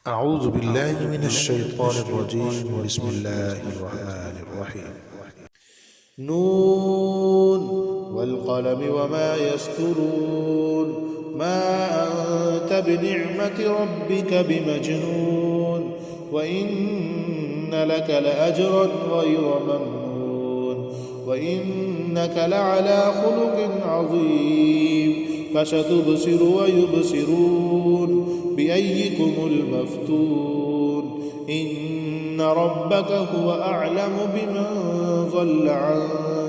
أعوذ بالله من الشيطان الرجيم. بسم الله الرحمن الرحيم. نون والقلم وما يسطرون. ما أنت بنعمة ربك بمجنون. وإن لك لأجرا غير ممنون. وإنك لعلى خلق عظيم. فستبصر ويبصرون بأيكم المفتون. إن ربك هو أعلم بمن ضل عن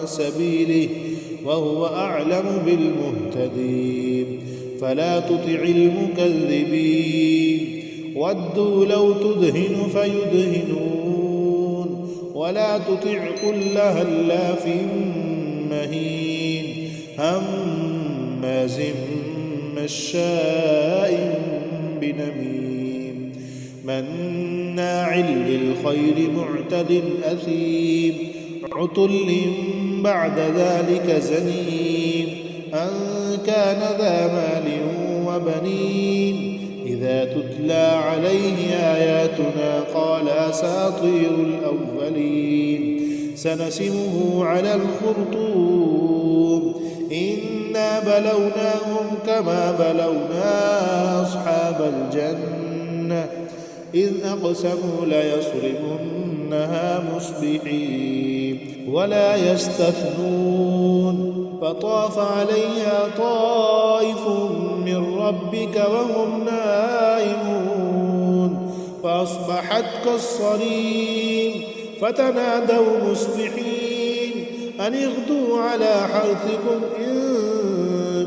سبيله وهو أعلم بالمهتدين. فلا تطع المكذبين. ودوا لو تدهن فيدهنون. ولا تطع كل هلاف مهين هماز مشاء بنميم مناع للخير معتد أثيم عتل بعد ذلك زنيم أن كان ذا مال وبنين إذا تتلى عليه آياتنا قال أساطير الأولين سنسمه على الخرطوم إنا بلوناهم كما بلونا أصحاب الجنة إذ أقسموا ليصرمنها مصبحين ولا يستثنون فطاف عليها طائف من ربك وهم نائمون فأصبحت كالصريم فتنادوا مصبحين أن اغدوا على حرثكم إن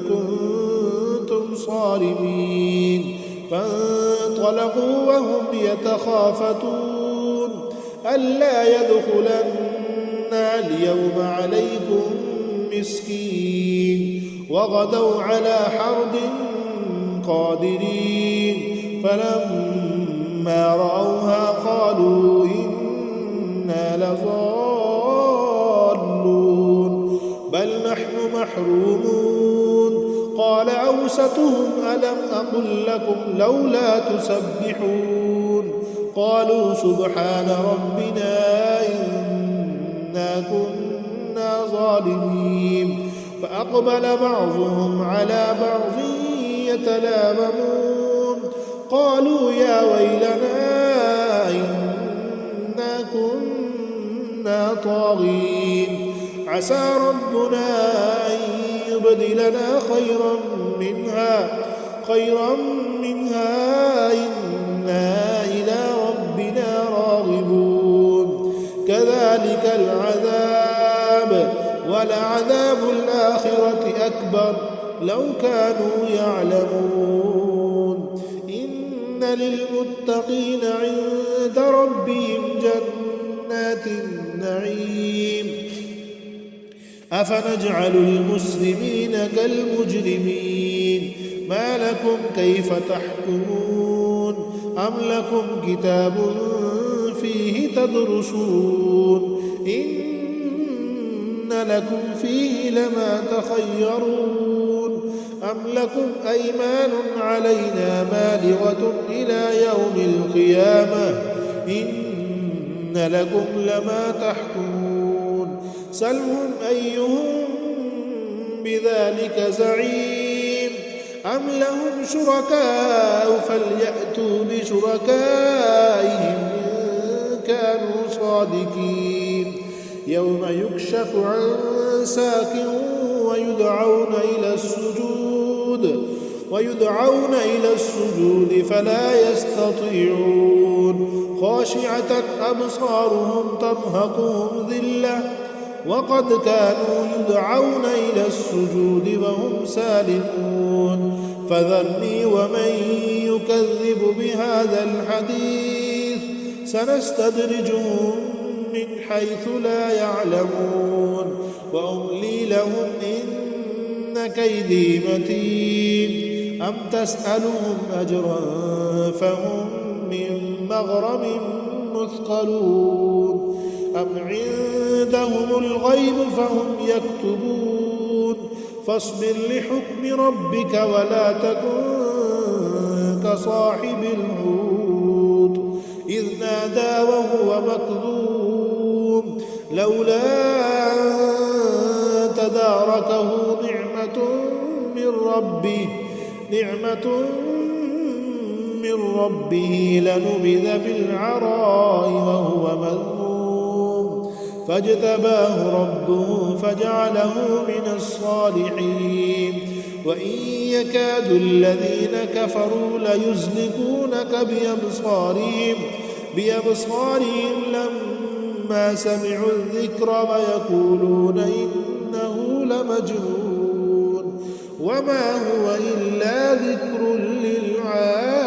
كنتم صارمين فانطلقوا وهم يتخافتون ألا يدخلنها اليوم عليكم مسكين وغدوا على حرد قادرين فلما رأوها قالوا إنا لضالون بل نحن محرومون قال أوسطهم ألم أقل لكم لولا تسبحون قالوا سبحان ربنا إنا كنا ظالمين فأقبل بعضهم على بعض يتلاممون قالوا يا ويلنا إنا كنا طاغين عسى ربنا أن يبدلنا خيرا منها إنا إلى ربنا راغبون كذلك العذاب ولعذاب الآخرة أكبر لو كانوا يعلمون إن للمتقين عند ربهم جنات النعيم أفنجعل المسلمين كالمجرمين ما لكم كيف تحكمون أم لكم كتاب فيه تدرسون إن لكم فيه لما تخيرون أم لكم أيمان علينا بالغة إلى يوم القيامة إن لكم لما تحكمون سلهم أيهم بذلك زعيم أم لهم شركاء فليأتوا بشركائهم إن كانوا صادقين يوم يكشف عن ساك ويدعون إلى السجود فلا يستطيعون خاشعة أبصارهم ترهقهم ذلة وقد كانوا يدعون إلى السجود وهم سالمون فذرني ومن يكذب بهذا الحديث سنستدرجهم من حيث لا يعلمون وأملي لهم إن كيدي متين أم تسألهم أجرا فهم من مغرم مثقلون أم عندهم الغيب فهم يكتبون فاصبر لحكم ربك ولا تكن كصاحب الحوت لولا أن تداركه نعمة من ربه لنبذ بالعراء وهو مذموم فاجتباه ربه فجعله من الصالحين وإن يكاد الذين كفروا ليزلقونك بأبصارهم لما سمعوا الذكر ويقولون إنه لمجنون وما هو إلا ذكر للعالمين.